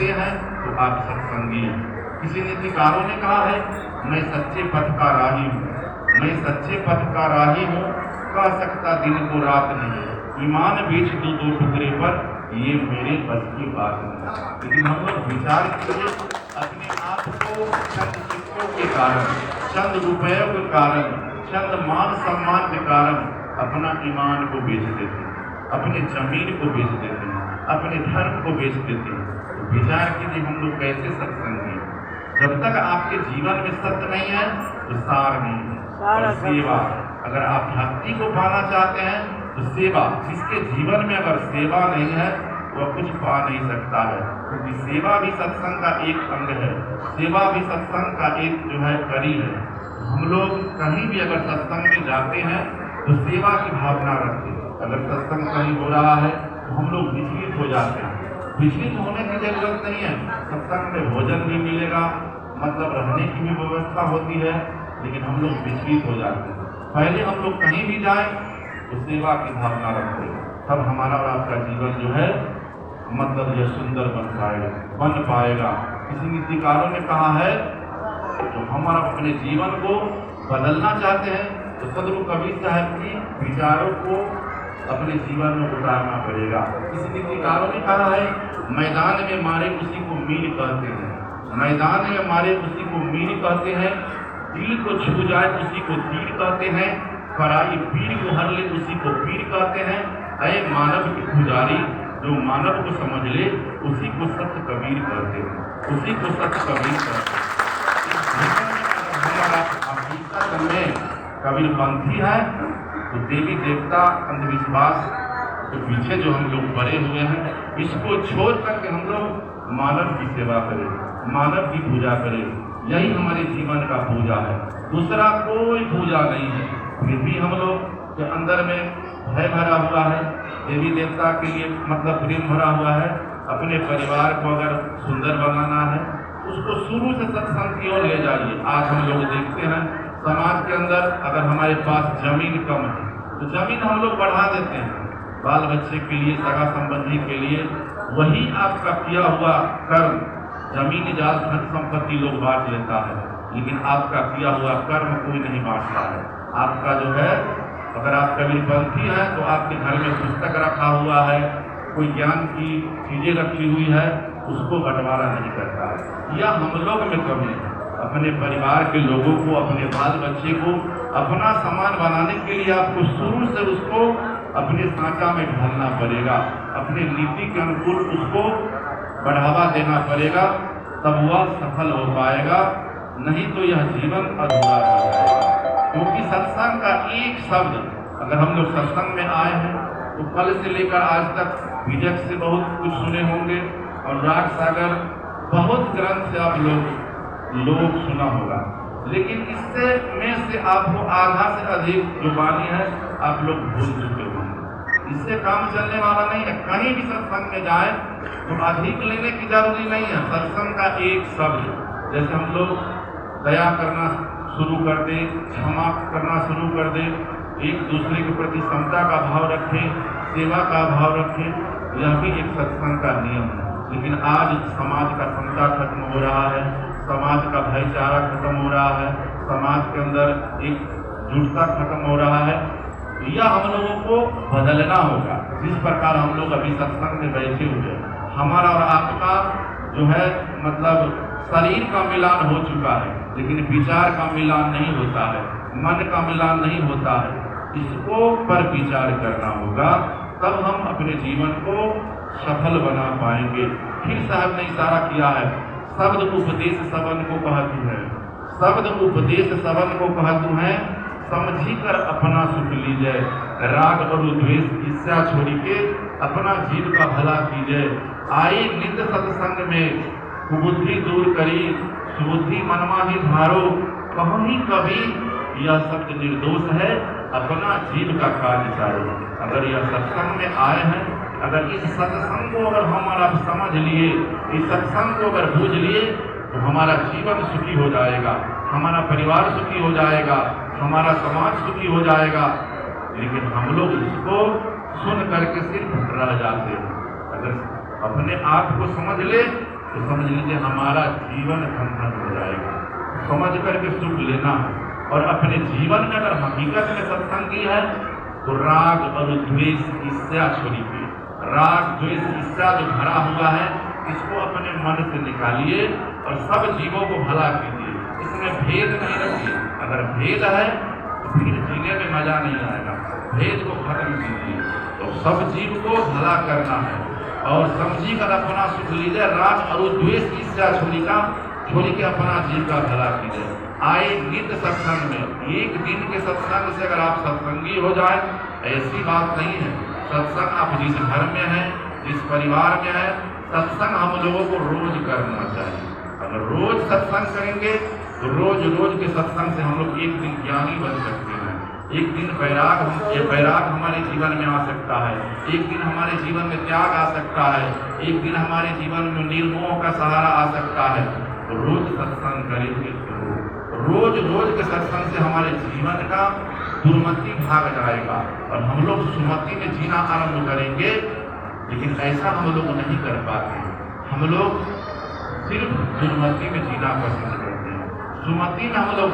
सकते हैं तो आप सत्संगी हैं। किसी नीतिकारों ने कहा है, मैं सच्चे पथ का राही हूँ, मैं सच्चे पथ का राही हूँ, कह सकता दिन को रात नहीं, ईमान बेच दूं 2 टुकड़े पर, ये मेरे बस की बात नहीं। लेकिन हम लोग विचार कीजिए, अपने आप को चंद सिक्कों के कारण, चंद रुपयों के कारण, चंद मान सम्मान के कारण अपना ईमान को बेच देते हैं, अपने जमीन को बेच देते हैं, अपने धर्म को बेच देते हैं। तो विचार कीजिए हम लोग कैसे सत्संगी हैं। जब तक आपके जीवन में सत्य नहीं है तो सार नहीं है। और सेवा, अगर आप भक्ति को पाना चाहते हैं तो सेवा, जिसके जीवन में अगर सेवा नहीं है वह कुछ पा नहीं सकता है, क्योंकि सेवा भी सत्संग का एक अंग है, सेवा भी सत्संग का एक जो है कड़ी है। हम लोग कहीं भी अगर सत्संग में जाते हैं तो सेवा की भावना रखते हैं। अगर सत्संग कहीं हो रहा है तो हम लोग विचलित हो जाते हैं। विचलित होने की जरूरत नहीं है, सत्संग में भोजन भी मिलेगा, मतलब रहने की भी व्यवस्था होती है, लेकिन हम लोग विचलित हो जाते हैं। पहले हम लोग कहीं भी जाए तो सेवा की भावना रखते हैं, तब हमारा और आपका जीवन जो है मतलब यह सुंदर बन पाएगा। किसी नीतिकारों ने कहा है, जो हमारा अपने जीवन को बदलना चाहते हैं तो सदगुरु कबीर साहब की विचारों को अपने जीवन में उतारना पड़ेगा। किसी नीतिकारों ने कहा है, मैदान में मारे उसी को मील कहते हैं, मैदान में मारे उसी को मील कहते हैं, दिल को छू जाए उसी को तीर कहते हैं, पराई पीर को हर ले उसी को पीर कहते हैं। ऐ मानव की पुजारी, जो मानव को समझ ले उसी को सत्य कबीर कहते हैं, उसी को सत्य कबीर कहते हैं। हमारा हकीकत में कबीर पंथी है तो देवी देवता अंधविश्वास के पीछे जो हम लोग पड़े हुए हैं, इसको छोड़ करके हम लोग मानव की सेवा करें, मानव की पूजा करें। यही हमारे जीवन का पूजा है, दूसरा कोई पूजा नहीं है। फिर भी हम लोग के अंदर में भय भरा हुआ है, देवी देवता के लिए मतलब प्रेम भरा हुआ है। अपने परिवार को अगर सुंदर बनाना है उसको शुरू से सत्संग की ओर ले जाइए। आज हम लोग देखते हैं समाज के अंदर अगर हमारे पास जमीन कम है तो जमीन हम लोग बढ़ा देते हैं, बाल बच्चे के लिए, सगा संबंधी के लिए। वही आपका किया हुआ कर्म, जमीन जाल धन संपत्ति लोग बांट लेता है, लेकिन आपका किया हुआ कर्म कोई नहीं बांटता है। आपका जो है, अगर आप कबीरपंथी हैं तो आपके घर में पुस्तक रखा हुआ है, कोई ज्ञान की चीजें रखी हुई है, उसको बंटवारा नहीं करता है। यह हम लोग में कमी है। अपने परिवार के लोगों को, अपने बाल बच्चे को अपना समान बनाने के लिए आपको शुरू से उसको अपने सांचा में ढालना पड़ेगा, अपने नीति के अनुकूल उसको बढ़ावा देना पड़ेगा, तब वह सफल हो पाएगा, नहीं तो यह जीवन अधूरा रह जाएगा। क्योंकि सत्संग का एक शब्द, अगर हम लोग सत्संग में आए हैं तो कल से लेकर आज तक विजय से बहुत कुछ सुने होंगे, और राग सागर बहुत ग्रंथ से आप लोग सुना होगा, लेकिन इससे में से आपको आधा से अधिक जो वाणी है आप लोग भूल चुके होंगे। इससे काम चलने वाला नहीं है। कहीं भी सत्संग में जाए तो अधिक लेने की जरूरी नहीं है। सत्संग का एक शब्द, जैसे हम लोग दया करना शुरू कर दे, क्षमा करना शुरू कर दे, एक दूसरे के प्रति समता का भाव रखें, सेवा का भाव रखें, यह भी एक सत्संग का नियम है। लेकिन आज समाज का समता खत्म हो रहा है, समाज का भाईचारा खत्म हो रहा है, समाज के अंदर एक जुटता खत्म हो रहा है। यह हम लोगों को बदलना होगा। जिस प्रकार हम लोग अभी सत्संग में बैठे हुए हैं, हमारा और आपका जो है मतलब शरीर का मिलान हो चुका है, लेकिन विचार का मिलान नहीं होता है, मन का मिलान नहीं होता है। इसको पर विचार करना होगा, तब हम अपने जीवन को सफल बना पाएंगे। फिर साहब ने इशारा किया है, शब्द उपदेश सबन को कहतु है, शब्द उपदेश सबन को कहतु है, समझी कर अपना सुख लीजिए, राग और द्वेष ईर्ष्या छोड़ी के अपना जीव का भला कीजिए। आए नित्य सत्संग में कुबुद्धि दूर करी, सुबुद्धि मनमा ही धारो, कहीं कभी यह शब्द निर्दोष है, अपना जीव का कार्य सारो। अगर यह सत्संग में आए हैं, अगर इस सत्संग को अगर हम और आप समझ लिए, इस सत्संग को अगर बूझ लिए, तो हमारा जीवन सुखी हो जाएगा, हमारा परिवार सुखी हो जाएगा, हमारा समाज सुखी हो जाएगा। लेकिन हम लोग इसको सुन करके सिर्फ रह जाते हैं। अगर अपने आप को समझ ले तो समझ लीजिए हमारा जीवन धन हो जाएगा। समझ करके सुख लेना है। और अपने जीवन में अगर हकीकत में सत्संगी है तो राग और द्वेष ईर्ष्या छोड़िए। राग द्वेष ईर्ष्या जो भरा हुआ है इसको अपने मन से निकालिए और सब जीवों को भला कीजिए। इसमें भेद नहीं रखिए। अगर भेद है तो फिर जीने में मजा नहीं आएगा। भेद को खत्म कीजिए। तो सब जीव को भला करना है और समझी कर अपना सुख लीजिए। राग और द्वेष ईर्ष्या छोड़ी के अपना जीव का भला कीजिए। आए नित्य सत्संग में, एक दिन के सत्संग से अगर आप सत्संगी हो जाए ऐसी बात नहीं है। सत्संग आप जिस घर में है, जिस परिवार में है, सत्संग हम लोगों को रोज करना चाहिए। अगर रोज सत्संग करेंगे तो रोज रोज के सत्संग से हम लोग एक दिन ज्ञानी बन सकते हैं। एक दिन वैराग हमारे जीवन में आ सकता है। एक दिन हमारे जीवन में त्याग आ सकता है। एक दिन हमारे जीवन में निर्मोह का सहारा आ सकता है। तो रोज सत्संग करेंगे तो रोज रोज के सत्संग से हमारे जीवन का दुर्मति भाग जाएगा और हम लोग सुमति में जीना आरंभ करेंगे। लेकिन ऐसा हम लोग नहीं कर पाते। हम लोग सिर्फ दुर्मति में जीना पसंद करते हैं। सुमति में हम लोग